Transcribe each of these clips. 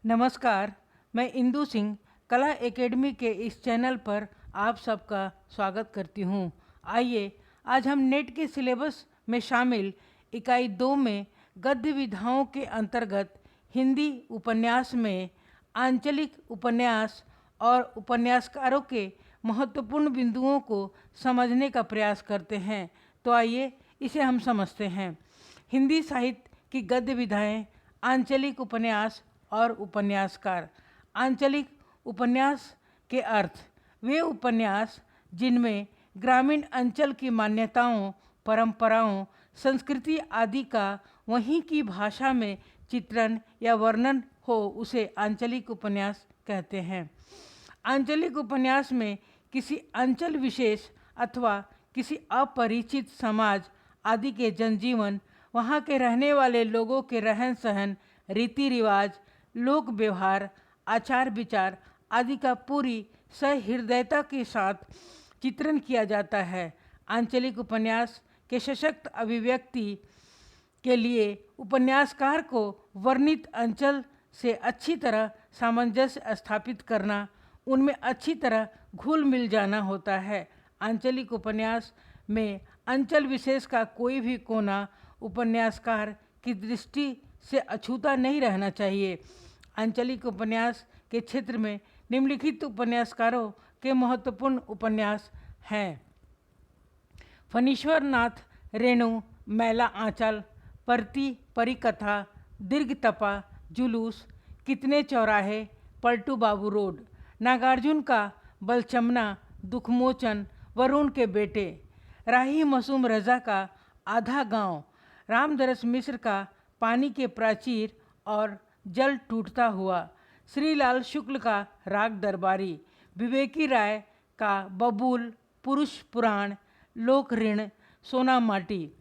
नमस्कार। मैं इंदु सिंह कला एकेडमी के इस चैनल पर आप सबका स्वागत करती हूँ। आइए आज हम नेट के सिलेबस में शामिल इकाई 2 में गद्य विधाओं के अंतर्गत हिंदी उपन्यास में आंचलिक उपन्यास और उपन्यासकारों के महत्वपूर्ण बिंदुओं को समझने का प्रयास करते हैं। तो आइए इसे हम समझते हैं। हिंदी साहित्य की गद्य विधाएं, आंचलिक उपन्यास और उपन्यासकार। आंचलिक उपन्यास के अर्थ वे उपन्यास जिनमें ग्रामीण अंचल की मान्यताओं, परंपराओं, संस्कृति आदि का वहीं की भाषा में चित्रण या वर्णन हो, उसे आंचलिक उपन्यास कहते हैं। आंचलिक उपन्यास में किसी अंचल विशेष अथवा किसी अपरिचित समाज आदि के जनजीवन, वहाँ के रहने वाले लोगों के रहन सहन, रीति रिवाज, लोक व्यवहार, आचार विचार आदि का पूरी सहृदयता के साथ चित्रण किया जाता है। आंचलिक उपन्यास के सशक्त अभिव्यक्ति के लिए उपन्यासकार को वर्णित अंचल से अच्छी तरह सामंजस्य स्थापित करना, उनमें अच्छी तरह घुल मिल जाना होता है। आंचलिक उपन्यास में अंचल विशेष का कोई भी कोना उपन्यासकार की दृष्टि से अछूता नहीं रहना चाहिए। आंचलिक उपन्यास के क्षेत्र में निम्नलिखित उपन्यासकारों के महत्वपूर्ण उपन्यास हैं: फणीश्वर नाथ रेणु, मैला आंचल, परती परिकथा, दीर्घ तपा, जुलूस, कितने चौराहे, पलटू बाबू रोड, नागार्जुन का बलचमना, दुखमोचन, वरुण के बेटे, राही मसूम रजा का आधा गांव, रामदरस मिश्र का पानी के प्राचीर और जल टूटता हुआ, श्रीलाल शुक्ल का राग दरबारी, विवेकी राय का बबूल, पुरुष पुराण, लोक ऋण, सोना माटी,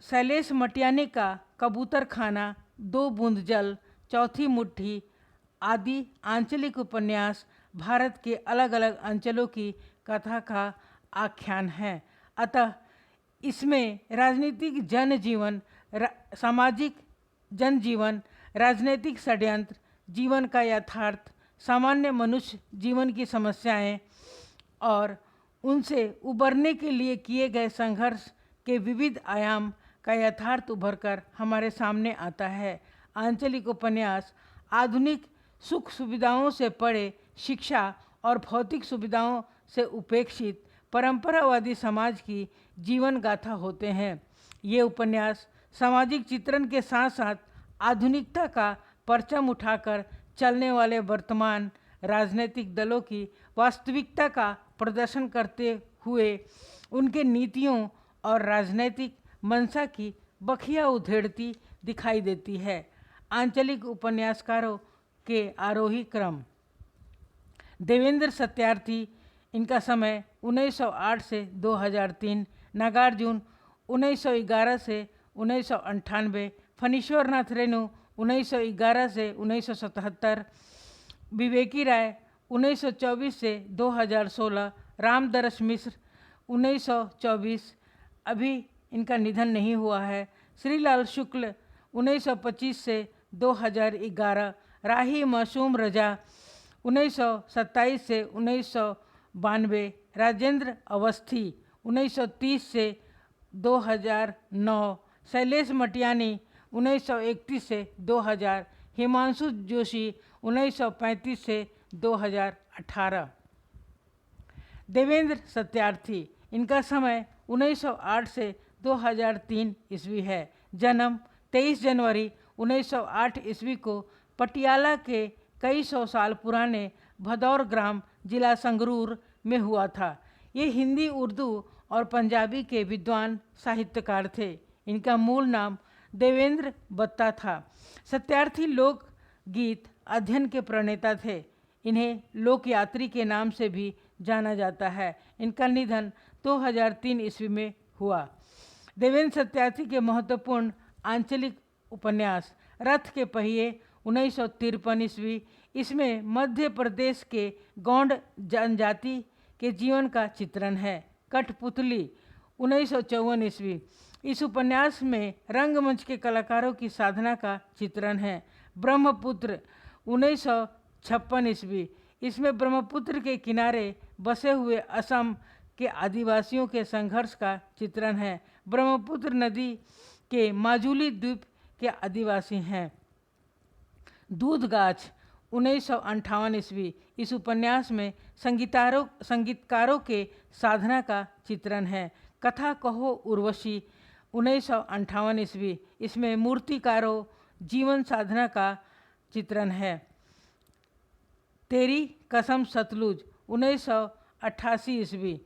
शैलेश मटियानी का कबूतर खाना, दो बूंद जल, चौथी मुट्ठी आदि आंचलिक उपन्यास भारत के अलग अलग अंचलों की कथा का आख्यान है। अतः इसमें राजनीतिक जनजीवन, सामाजिक जनजीवन, राजनीतिक षड्यंत्र, जीवन का यथार्थ, सामान्य मनुष्य जीवन की समस्याएं और उनसे उबरने के लिए किए गए संघर्ष के विविध आयाम का यथार्थ उभरकर हमारे सामने आता है। आंचलिक उपन्यास आधुनिक सुख सुविधाओं से परे शिक्षा और भौतिक सुविधाओं से उपेक्षित परंपरावादी समाज की जीवन गाथा होते हैं। ये उपन्यास सामाजिक चित्रण के साथ साथ आधुनिकता का परचम उठाकर चलने वाले वर्तमान राजनीतिक दलों की वास्तविकता का प्रदर्शन करते हुए उनके नीतियों और राजनीतिक मंशा की बखिया उधेड़ती दिखाई देती है। आंचलिक उपन्यासकारों के आरोही क्रम: देवेंद्र सत्यार्थी, इनका समय 1908 से 2003, नागार्जुन 1911 से 1998, फणीश्वर नाथ रेणु 1911 से 1977, विवेकी राय 1924 से 2016, रामदरस मिश्र 1924, अभी इनका निधन नहीं हुआ है, श्रीलाल शुक्ल 1925 से 2011, राही मसूम रजा 1927 से 1992, राजेंद्र अवस्थी 1930 से 2009, शैलेश मटियानी 1931 से 2000, हिमांशु जोशी 1935 से 2018। देवेंद्र सत्यार्थी, इनका समय 1908 से 2003 ईस्वी है। जन्म 23 जनवरी 1908 ईस्वी को पटियाला के कई सौ साल पुराने भदौर ग्राम, जिला संगरूर में हुआ था। ये हिंदी, उर्दू और पंजाबी के विद्वान साहित्यकार थे। इनका मूल नाम देवेंद्र बत्ता था। सत्यार्थी लोक गीत अध्ययन के प्रणेता थे। इन्हें लोकयात्री के नाम से भी जाना जाता है। इनका निधन 2003 ईस्वी में हुआ। देवेंद्र सत्यार्थी के महत्वपूर्ण आंचलिक उपन्यास: रथ के पहिए 1953 ईस्वी, इसमें मध्य प्रदेश के गौंड जनजाति के जीवन का चित्रण है। कठपुतली 1954 ईस्वी, इस उपन्यास में रंगमंच के कलाकारों की साधना का चित्रण है। ब्रह्मपुत्र 1956 ईस्वी। इसमें ब्रह्मपुत्र के किनारे बसे हुए असम के आदिवासियों के संघर्ष का चित्रण है। ब्रह्मपुत्र नदी के माजुली द्वीप के आदिवासी हैं। दूधगाछ 1958 ईस्वी। इस उपन्यास में संगीतकारों के साधना का चित्रण है। कथा कहो उर्वशी 1958 ईस्वी। इसमें मूर्तिकारों जीवन साधना का चित्रण है। तेरी कसम सतलुज 1988 ईस्वी।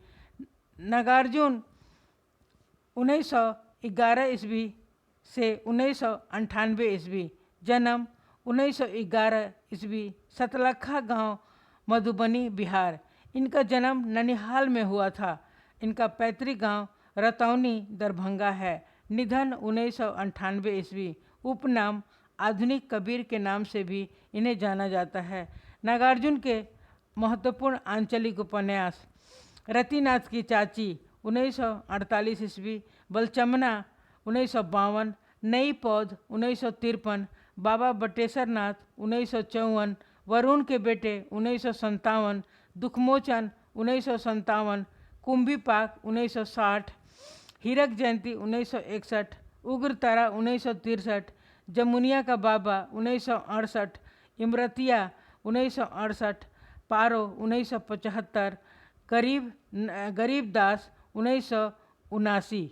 नागार्जुन 1911 ईस्वी से 1998 ईस्वी। जन्म 1911 ईस्वी। सतलखा गांव, मधुबनी, बिहार। इनका जन्म ननिहाल में हुआ था। इनका पैतृक गांव रतौनी, दरभंगा है। निधन 1998 ईस्वी। उपनाम आधुनिक कबीर के नाम से भी इन्हें जाना जाता है। नागार्जुन के महत्वपूर्ण आंचलिक उपन्यास रतिनाथ की चाची 1948 ईस्वी। बलचमना 1952। नई पौध 1953। बाबा बटेश्वर नाथ 1954। वरुण के बेटे 1957। दुखमोचन 1957। कुंभी पाक 1960। हीरक जयंती 1961। उग्रतारा 1963। जमुनिया का बाबा 1968। इमरतिया 1968। पारो 1975। गरीब दास 1979।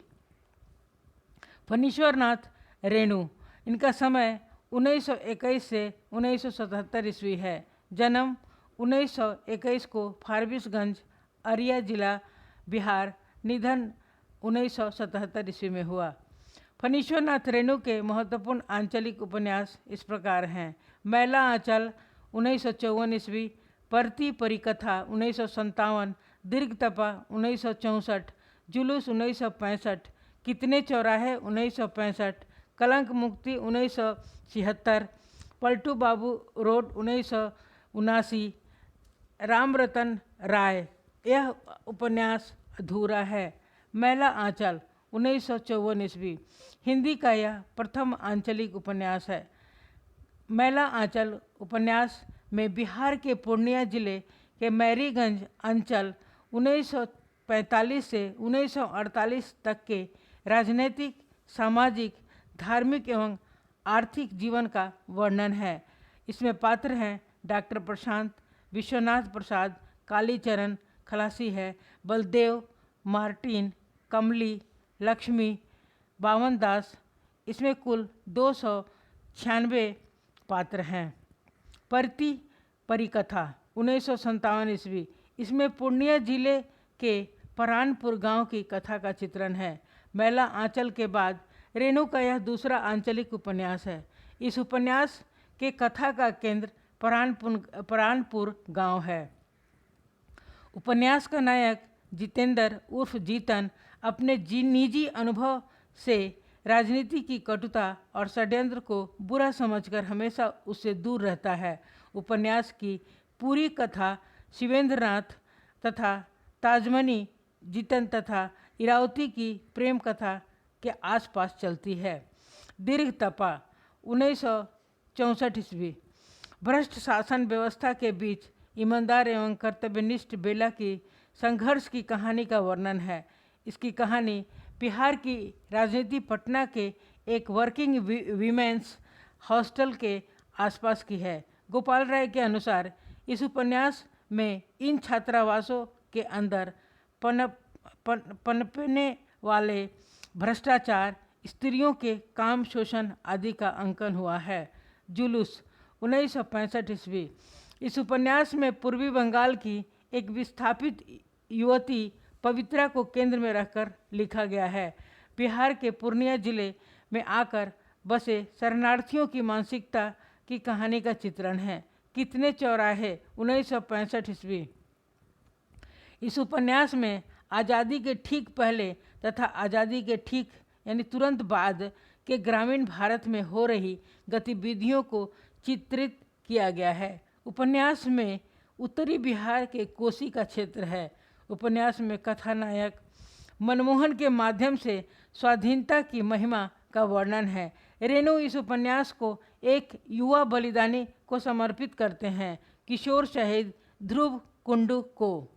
फणीश्वरनाथ रेणु। इनका समय 1921 से 1977 ईस्वी है। जन्म 1921 को फारबिसगंज, अरिया जिला, बिहार। निधन 1977 ईस्वी में हुआ। फणीश्वरनाथ रेणु के महत्वपूर्ण आंचलिक उपन्यास इस प्रकार हैं। मैला आंचल 1954 ईस्वी। परती परिकथा 1957। दीर्घतपा 1964। जुलूस 1965। कितने चौराहे 1965। कलंक मुक्ति 1976। पलटू बाबू रोड 1979। राम रतन राय। यह उपन्यास अधूरा है। मैला आंचल 1954 ईस्वी। हिंदी का यह प्रथम आंचलिक उपन्यास है। मैला आंचल उपन्यास में बिहार के पूर्णिया जिले के मैरीगंज अंचल 1945 से 1948 तक के राजनीतिक, सामाजिक, धार्मिक एवं आर्थिक जीवन का वर्णन है। इसमें पात्र हैं डॉक्टर प्रशांत, विश्वनाथ प्रसाद, कालीचरण खलासी है, बलदेव, मार्टिन, कमली, लक्ष्मी, बावन दास। इसमें कुल 296 पात्र हैं। परती परिकथा 1957 ईस्वी। इसमें पूर्णिया जिले के परानपुर गांव की कथा का चित्रण है। मैला आंचल के बाद रेणु का यह दूसरा आंचलिक उपन्यास है। इस उपन्यास के कथा का केंद्र परानपुर गांव है। उपन्यास का नायक जितेंद्र उर्फ जीतन अपने निजी अनुभव से राजनीति की कटुता और षड्यंत्र को बुरा समझकर हमेशा उससे दूर रहता है। उपन्यास की पूरी कथा शिवेंद्रनाथ तथा ताजमनी, जीतन तथा इरावती की प्रेम कथा के आसपास चलती है। दीर्घतपा 1964 ईस्वी। भ्रष्ट शासन व्यवस्था के बीच ईमानदार एवं कर्तव्यनिष्ठ बेला की संघर्ष की कहानी का वर्णन है। इसकी कहानी बिहार की राजनीति पटना के एक वर्किंग वीमेंस हॉस्टल के आसपास की है। गोपाल राय के अनुसार इस उपन्यास में इन छात्रावासों के अंदर पनपने वाले भ्रष्टाचार, स्त्रियों के काम शोषण आदि का अंकन हुआ है। जुलूस 1965 ईस्वी। इस उपन्यास में पूर्वी बंगाल की एक विस्थापित युवती पवित्रा को केंद्र में रखकर लिखा गया है। बिहार के पूर्णिया जिले में आकर बसे शरणार्थियों की मानसिकता की कहानी का चित्रण है। कितने चौराहे 1965 ईस्वी। इस उपन्यास में आज़ादी के ठीक पहले तथा आज़ादी के ठीक यानी तुरंत बाद के ग्रामीण भारत में हो रही गतिविधियों को चित्रित किया गया है। उपन्यास में उत्तरी बिहार के कोसी का क्षेत्र है। उपन्यास में कथानायक मनमोहन के माध्यम से स्वाधीनता की महिमा का वर्णन है। रेणु इस उपन्यास को एक युवा बलिदानी को समर्पित करते हैं, किशोर शहीद ध्रुव कुंडू को।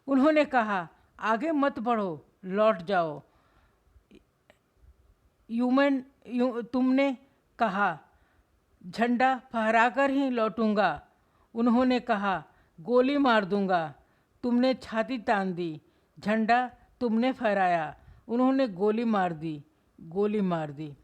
उन्होंने कहा, आगे मत बढ़ो, लौट जाओ। तुमने कहा, झंडा फहराकर ही लौटूंगा। उन्होंने कहा, गोली मार दूंगा। तुमने छाती तान दी। झंडा तुमने फहराया। उन्होंने गोली मार दी।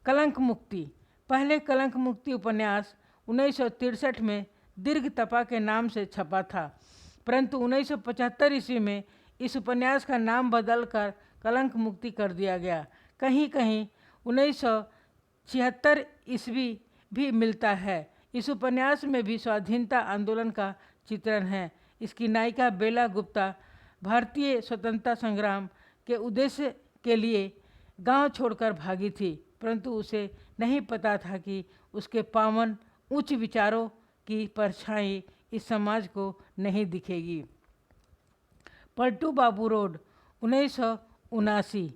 कलंक मुक्ति। पहले कलंक मुक्ति उपन्यास 1963 में दीर्घ तपा के नाम से छपा था, परंतु 1975 ईस्वी में इस उपन्यास का नाम बदलकर कलंक मुक्ति कर दिया गया। कहीं कहीं 1976 ईस्वी भी मिलता है। इस उपन्यास में भी स्वाधीनता आंदोलन का चित्रण है। इसकी नायिका बेला गुप्ता भारतीय स्वतंत्रता संग्राम के उद्देश्य के लिए गांव छोड़कर भागी थी, परंतु उसे नहीं पता था कि उसके पावन उच्च विचारों की परछाई इस समाज को नहीं दिखेगी। पलटू बाबू रोड 1979।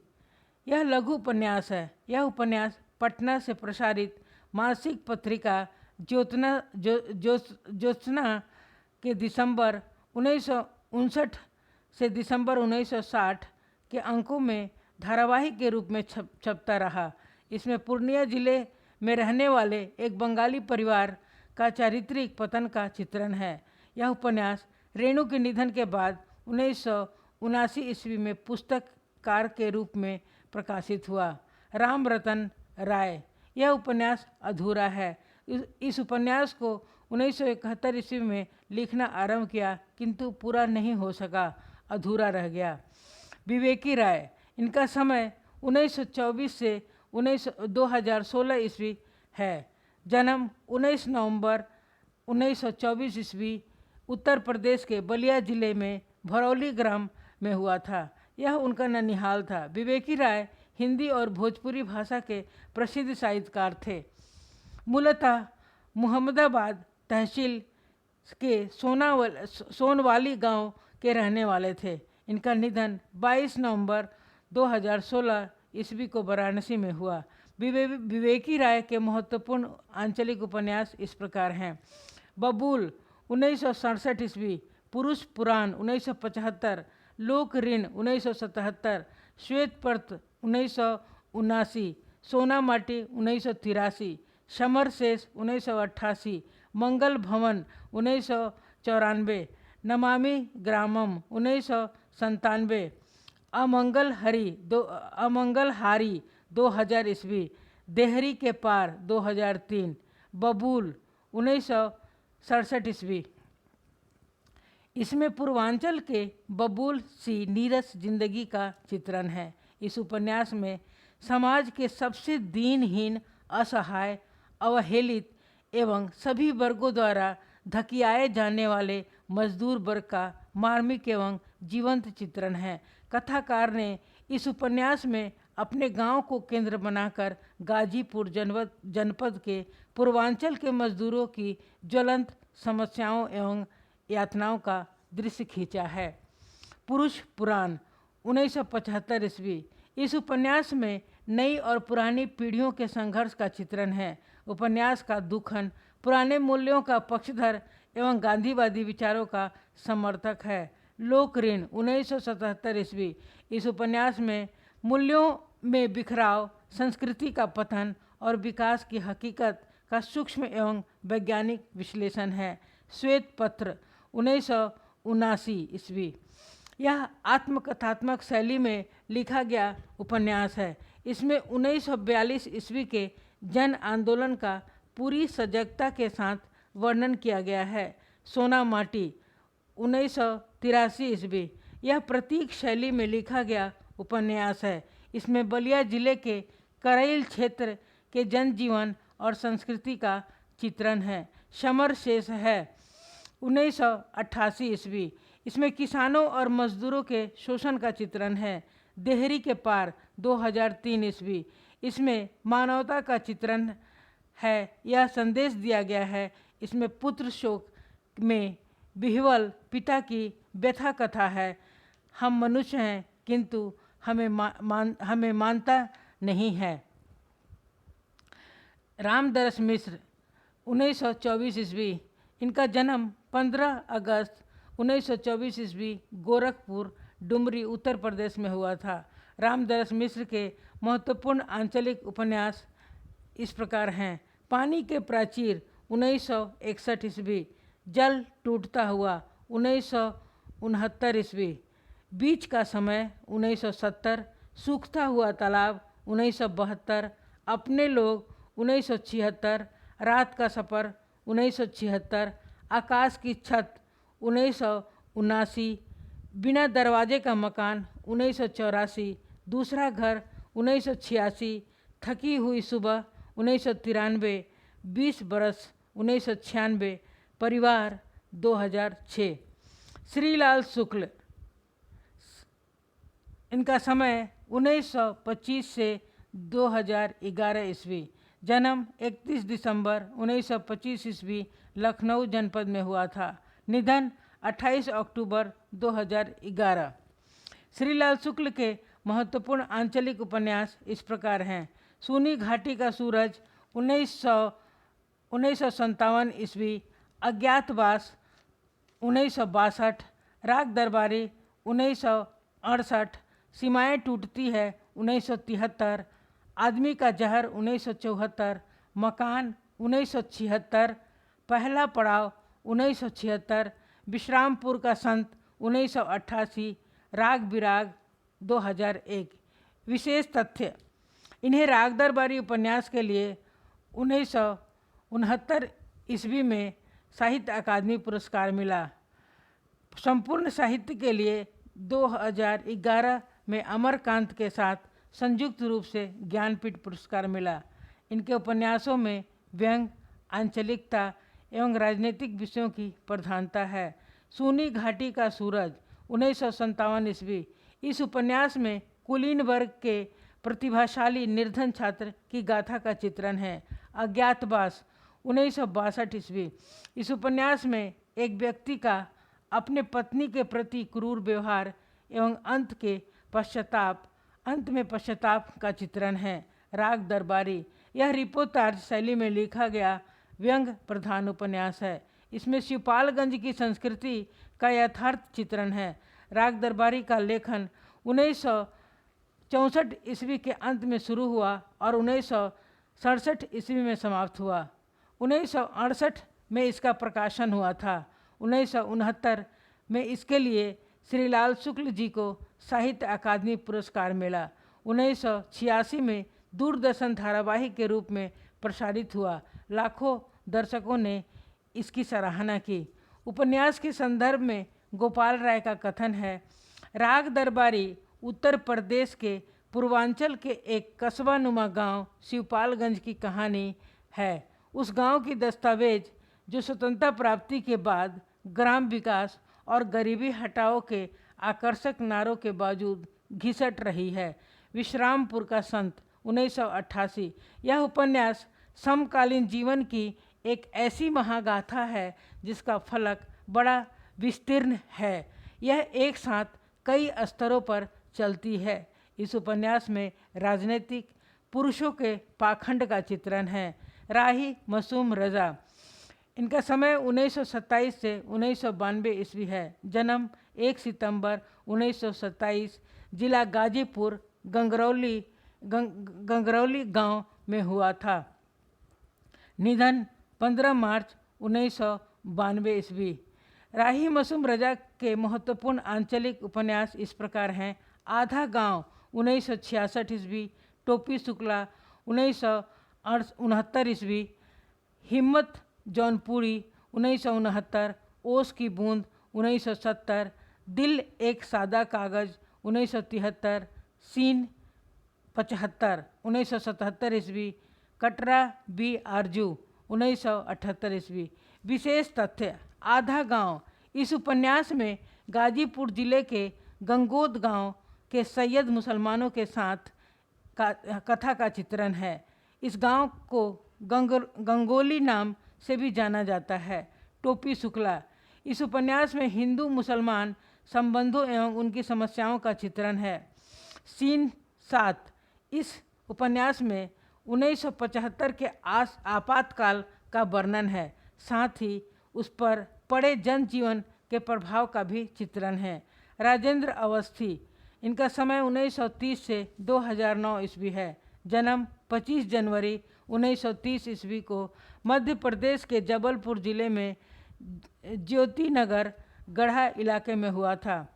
यह लघु उपन्यास है। यह उपन्यास पटना से प्रसारित मासिक पत्रिका ज्योत्सना के दिसंबर 1959 से दिसंबर 1960 के अंकों में धारावाहिक के रूप में छपता रहा। इसमें पूर्णिया जिले में रहने वाले एक बंगाली परिवार का चारित्रिक पतन का चित्रण है। यह उपन्यास रेणु के निधन के बाद 1979 ईस्वी में पुस्तककार के रूप में प्रकाशित हुआ। राम रतन राय। यह उपन्यास अधूरा है। इस उपन्यास को 1971 ईस्वी में लिखना आरंभ किया, किंतु पूरा नहीं हो सका, अधूरा रह गया। विवेकी राय। इनका समय 1924 से 2016 ईस्वी है। जन्म 19 नवंबर 1924 ईस्वी उत्तर प्रदेश के बलिया जिले में भरौली ग्राम में हुआ था। यह उनका ननिहाल था। विवेकी राय हिंदी और भोजपुरी भाषा के प्रसिद्ध साहित्यकार थे। मूलतः मुहम्मदाबाद तहसील के सोनवाली गांव के रहने वाले थे। इनका निधन 22 नवंबर 2016 ईस्वी को वाराणसी में हुआ। विवेकी राय के महत्वपूर्ण आंचलिक उपन्यास इस प्रकार हैं। बबूल 1967 ईस्वी, पुरुष पुराण 1975, लोक ऋण 1977, श्वेत पत्र 1979, सोना माटी 1983, समर शेष 1988, मंगल भवन 1994, नमामि ग्रामम 1997, अमंगल हारी 2000 ईस्वी, देहरी के पार 2003, बबूल 1967 ईस्वी। इसमें पूर्वांचल के बबूल सी नीरस जिंदगी का चित्रण है। इस उपन्यास में समाज के सबसे दीनहीन, असहाय, अवहेलित एवं सभी वर्गों द्वारा धकियाए जाने वाले मजदूर वर्ग का मार्मिक एवं जीवंत चित्रण है। कथाकार ने इस उपन्यास में अपने गांव को केंद्र बनाकर गाजीपुर जनपद के पूर्वांचल के मजदूरों की ज्वलंत समस्याओं एवं यातनाओं का दृश्य खींचा है। पुरुष पुराण 1975 ईस्वी। इस उपन्यास में नई और पुरानी पीढ़ियों के संघर्ष का चित्रण है। उपन्यास का दुखन पुराने मूल्यों का पक्षधर एवं गांधीवादी विचारों का समर्थक है। लोक ऋण 1977 ईस्वी। इस उपन्यास में मूल्यों में बिखराव, संस्कृति का पतन और विकास की हकीकत का सूक्ष्म एवं वैज्ञानिक विश्लेषण है। श्वेत पत्र 1979 ईस्वी। यह आत्मकथात्मक शैली में लिखा गया उपन्यास है। इसमें 1942 ईस्वी के जन आंदोलन का पूरी सजगता के साथ वर्णन किया गया है। सोना माटी 1983 ईस्वी। यह प्रतीक शैली में लिखा गया उपन्यास है। इसमें बलिया जिले के करैल क्षेत्र के जनजीवन और संस्कृति का चित्रण है। समर शेष है 1988 ईस्वी। इसमें किसानों और मजदूरों के शोषण का चित्रण है। देहरी के पार 2003 ईस्वी। इसमें मानवता का चित्रण है। यह संदेश दिया गया है। इसमें पुत्र शोक में बिहवल पिता की व्यथा कथा है। हम मनुष्य हैं, किंतु हमें मानता नहीं है। रामदरस मिश्र 1924 ईस्वी, इनका जन्म 15 अगस्त 1924 ईस्वी गोरखपुर डुमरी उत्तर प्रदेश में हुआ था। रामदरस मिश्र के महत्वपूर्ण आंचलिक उपन्यास इस प्रकार हैं। पानी के प्राचीर 1961 ईस्वी, जल टूटता हुआ 1969 ईस्वी, बीच का समय 1970, सूखता हुआ तालाब 1972, अपने लोग 1976, रात का सफ़र 1976, आकाश की छत 1979, बिना दरवाजे का मकान 1984, दूसरा घर 1986, थकी हुई सुबह 1993, 20 बरस 1996, परिवार 2006। श्रीलाल शुक्ल, इनका समय 1925 से 2011 ईस्वी, जन्म 31 दिसंबर 1925 ईस्वी लखनऊ जनपद में हुआ था। निधन 28 अक्टूबर 2011। श्रीलाल शुक्ल के महत्वपूर्ण आंचलिक उपन्यास इस प्रकार हैं। सूनी घाटी का सूरज 1957 ईस्वी, अज्ञातवास 1962, राग दरबारी 1968, सीमाएं टूटती है 1973, आदमी का जहर 1974, मकान 1976, पहला पड़ाव 1976, विश्रामपुर का संत 1988, राग बिराग 2001। विशेष तथ्य, इन्हें राग दरबारी उपन्यास के लिए 1969 ईस्वी में साहित्य अकादमी पुरस्कार मिला। संपूर्ण साहित्य के लिए 2011 में अमरकांत के साथ संयुक्त रूप से ज्ञानपीठ पुरस्कार मिला। इनके उपन्यासों में व्यंग, आंचलिकता एवं राजनीतिक विषयों की प्रधानता है। सूनी घाटी का सूरज 1957 ईस्वी, इस उपन्यास में कुलीन वर्ग के प्रतिभाशाली निर्धन छात्र की गाथा का चित्रण है। अज्ञातवास 1962 ईस्वी, इस उपन्यास में एक व्यक्ति का अपने पत्नी के प्रति क्रूर व्यवहार एवं अंत में पश्चाताप का चित्रण है। राग दरबारी, यह रिपोर्ताज शैली में लिखा गया व्यंग प्रधान उपन्यास है। इसमें शिवपालगंज की संस्कृति का यथार्थ चित्रण है। राग दरबारी का लेखन 1964 ईस्वी के अंत में शुरू हुआ और 1967 ईस्वी में समाप्त हुआ। 1968 में इसका प्रकाशन हुआ था। 1969 में इसके लिए श्रीलाल शुक्ल जी को साहित्य अकादमी पुरस्कार मिला। 1986 में दूरदर्शन धारावाहिक के रूप में प्रसारित हुआ। लाखों दर्शकों ने इसकी सराहना की। उपन्यास के संदर्भ में गोपाल राय का कथन है, राग दरबारी उत्तर प्रदेश के पूर्वांचल के एक कस्बा नुमा गाँव शिवपालगंज की कहानी है। उस गांव की दस्तावेज जो स्वतंत्रता प्राप्ति के बाद ग्राम विकास और गरीबी हटाओ के आकर्षक नारों के बावजूद घिसट रही है। विश्रामपुर का संत 1988, यह उपन्यास समकालीन जीवन की एक ऐसी महागाथा है जिसका फलक बड़ा विस्तीर्ण है। यह एक साथ कई स्तरों पर चलती है। इस उपन्यास में राजनीतिक पुरुषों के पाखंड का चित्रण है। राही मासूम रजा, इनका समय 1927 से 1992 ईस्वी है। जन्म 1 सितंबर 1927, जिला गाजीपुर गंगरौली गांव में हुआ था। निधन 15 मार्च 1992 ईस्वी। राही मासूम रजा के महत्वपूर्ण आंचलिक उपन्यास इस प्रकार हैं। आधा गांव 1966 ईस्वी, टोपी शुक्ला 1969 ईस्वी, हिम्मत जौनपुरी 1969, ओस की बूंद 1970, दिल एक सादा कागज़ 1973, सीन 75 1977 ईस्वी, कटरा बी आरजू 1978 ईस्वी। विशेष तथ्य, आधा गांव, इस उपन्यास में गाजीपुर जिले के गंगोद गांव के सैयद मुसलमानों के साथ कथा का चित्रण है। इस गांव को गंगोली नाम से भी जाना जाता है। टोपी शुक्ला, इस उपन्यास में हिंदू मुसलमान संबंधों एवं उनकी समस्याओं का चित्रण है। सीन 7। इस उपन्यास में 1975 के आपातकाल का वर्णन है, साथ ही उस पर पड़े जनजीवन के प्रभाव का भी चित्रण है। राजेंद्र अवस्थी, इनका समय 1930 से 2009 ईस्वी है। जन्म 25 जनवरी 1930 ईस्वी को मध्य प्रदेश के जबलपुर जिले में ज्योति नगर गढ़ा इलाके में हुआ था।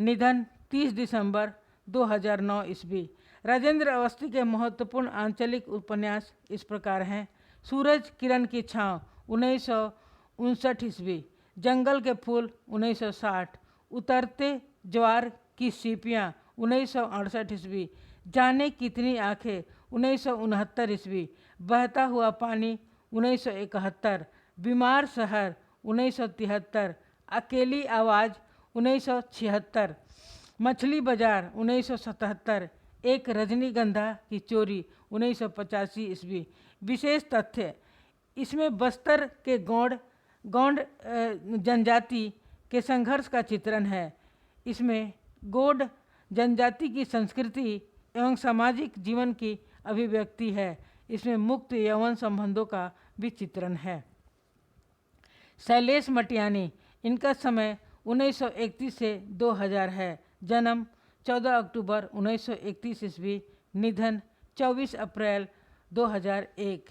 निधन 30 दिसंबर 2009 ईस्वी। राजेंद्र अवस्थी के महत्वपूर्ण आंचलिक उपन्यास इस प्रकार हैं। सूरज किरण की छाँव 1959 ईस्वी। जंगल के फूल 1960। उतरते ज्वार की सीपियाँ 1968 ईस्वी। जाने कितनी आंखें 1969 ईस्वी। बहता हुआ पानी 1971। बीमार शहर 1973। अकेली आवाज़ 1976। मछली बाजार 1977। एक रजनीगंधा की चोरी 1985 ईस्वी। विशेष तथ्य, इसमें बस्तर के गौंड जनजाति के संघर्ष का चित्रण है। इसमें गौड़ जनजाति की संस्कृति एवं सामाजिक जीवन की अभिव्यक्ति है। इसमें मुक्त यौवन संबंधों का भी चित्रण है। शैलेश मटियानी, इनका समय 1931 से 2000 है। जन्म 14 अक्टूबर 1931 ईस्वी। निधन 24 अप्रैल 2001।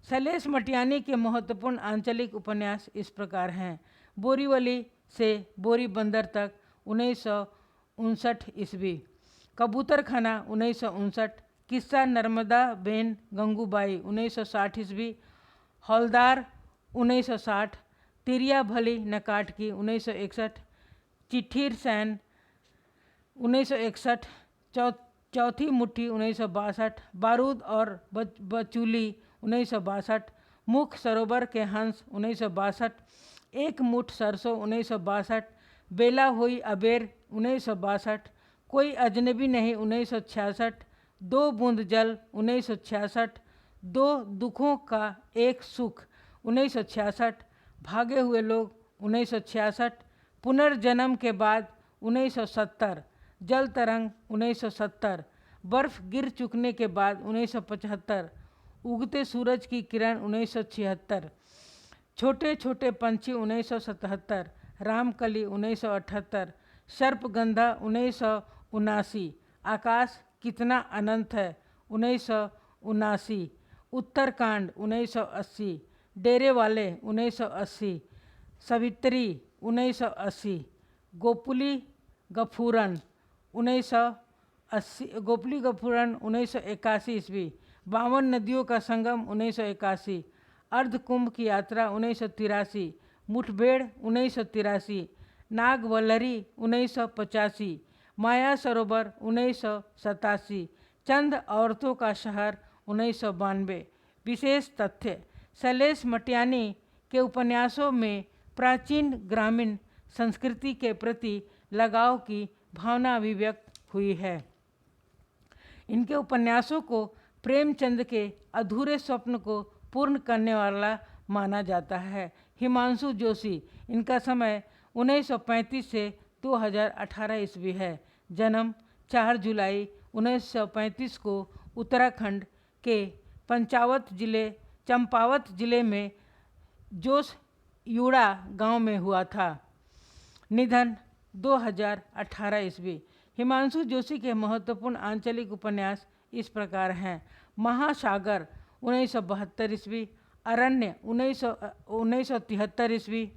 शैलेश मटियानी के महत्वपूर्ण आंचलिक उपन्यास इस प्रकार हैं। बोरीवली से बोरी बंदर तक 1959 ईस्वी। कबूतर खाना 1959। किस्सा नर्मदा बेन गंगूबाई 1960 ईस्वी। हौलदार 1960। तिरिया भली नकाट की 1961। चिट्ठीर सैन 1961। चौथी मुट्ठी 1962। बारूद और बचूली 1962। मुख सरोवर के हंस 1962। एक मुठ सरसों 1962। बेला हुई अबेर 1962। कोई अजनबी नहीं 1966। दो बूंद जल 1966। दो दुखों का एक सुख 1966। भागे हुए लोग 1966। पुनर्जन्म के बाद 1970। जल तरंग 1970। बर्फ गिर चुकने के बाद 1975। उगते सूरज की किरण 1976। छोटे छोटे पंछी 1977। रामकली 1978। सर्पगंधा 1979। आकाश कितना अनंत है 1979। उत्तरकांड 1980। डेरे वाले 1980। सवित्री 1980। गोपुली गफूरन 1980। गोपली गफूरन 1981 ईस्वी। 52 नदियों का संगम 1981। अर्धकुंभ की यात्रा 1983। मुठभेड़ 1983। नागवल्लरी 1985। माया सरोवर 1987। चंद औरतों का शहर 1992। विशेष तथ्य, शैलेश मटियानी के उपन्यासों में प्राचीन ग्रामीण संस्कृति के प्रति लगाव की भावना अभिव्यक्त हुई है। इनके उपन्यासों को प्रेमचंद के अधूरे स्वप्न को पूर्ण करने वाला माना जाता है। हिमांशु जोशी, इनका समय 1935 से 2018 ईस्वी है। जन्म 4 जुलाई 1935 को उत्तराखंड के चंपावत जिले में जोशयुड़ा गांव में हुआ था। निधन 2018 ईस्वी। हिमांशु जोशी के महत्वपूर्ण आंचलिक उपन्यास इस प्रकार हैं। महासागर 1972 ईस्वी। अरण्य 1973 ईस्वी।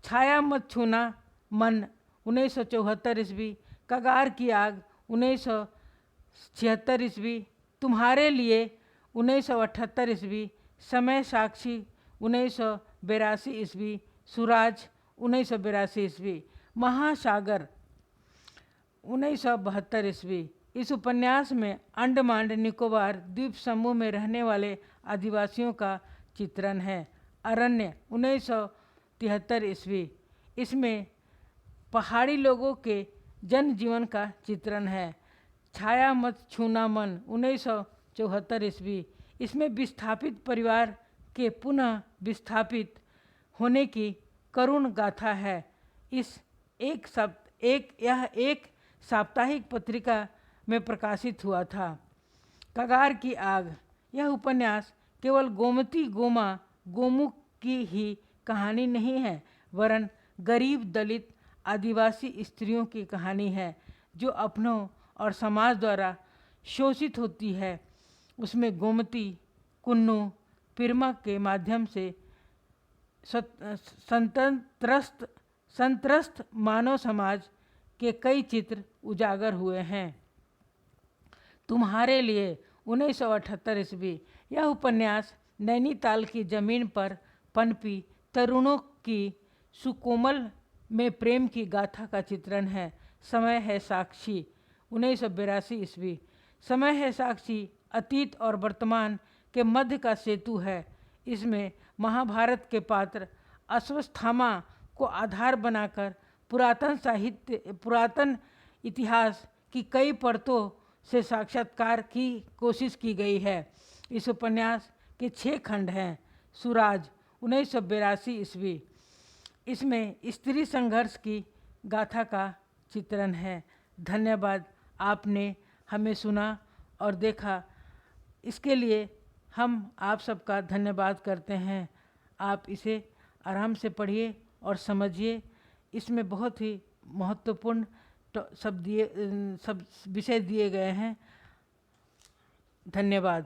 छाया मत छूना मन 1974 ईस्वी। कगार की आग 1976 ईस्वी। तुम्हारे लिए 1978 ईस्वी। समय साक्षी 1982 ईस्वी। सुराज 1982 ईस्वी। महासागर 1972 ईस्वी। इस उपन्यास में अंडमान निकोबार द्वीप समूह में रहने वाले आदिवासियों का चित्रण है। अरण्य 1973 ईस्वी। इसमें पहाड़ी लोगों के जनजीवन का चित्रण है। छाया मत छूना मन 1974 ईस्वी। इसमें विस्थापित परिवार के पुनः विस्थापित होने की करुण गाथा है। यह एक साप्ताहिक पत्रिका में प्रकाशित हुआ था। कगार की आग, यह उपन्यास केवल गोमती गोमा गोमुख की ही कहानी नहीं है, वरन गरीब दलित आदिवासी स्त्रियों की कहानी है जो अपनों और समाज द्वारा शोषित होती है। उसमें गोमती, कुन्नू, पिरमा के माध्यम से संत्रस्त मानव समाज के कई चित्र उजागर हुए हैं। तुम्हारे लिए 1978 ईस्वी, यह उपन्यास नैनीताल की ज़मीन पर पनपी तरुणों की सुकोमल में प्रेम की गाथा का चित्रण है। समय है साक्षी, 1982 ईस्वी, समय है साक्षी अतीत और वर्तमान के मध्य का सेतु है। इसमें महाभारत के पात्र अश्वत्थामा को आधार बनाकर पुरातन इतिहास की कई परतों से साक्षात्कार की कोशिश की गई है। इस उपन्यास के 6 खंड हैं। सुराज, 1982 ईस्वी, इसमें स्त्री संघर्ष की गाथा का चित्रण है। धन्यवाद, आपने हमें सुना और देखा, इसके लिए हम आप सबका धन्यवाद करते हैं। आप इसे आराम से पढ़िए और समझिए। इसमें बहुत ही महत्वपूर्ण सब विषय दिए गए हैं। धन्यवाद।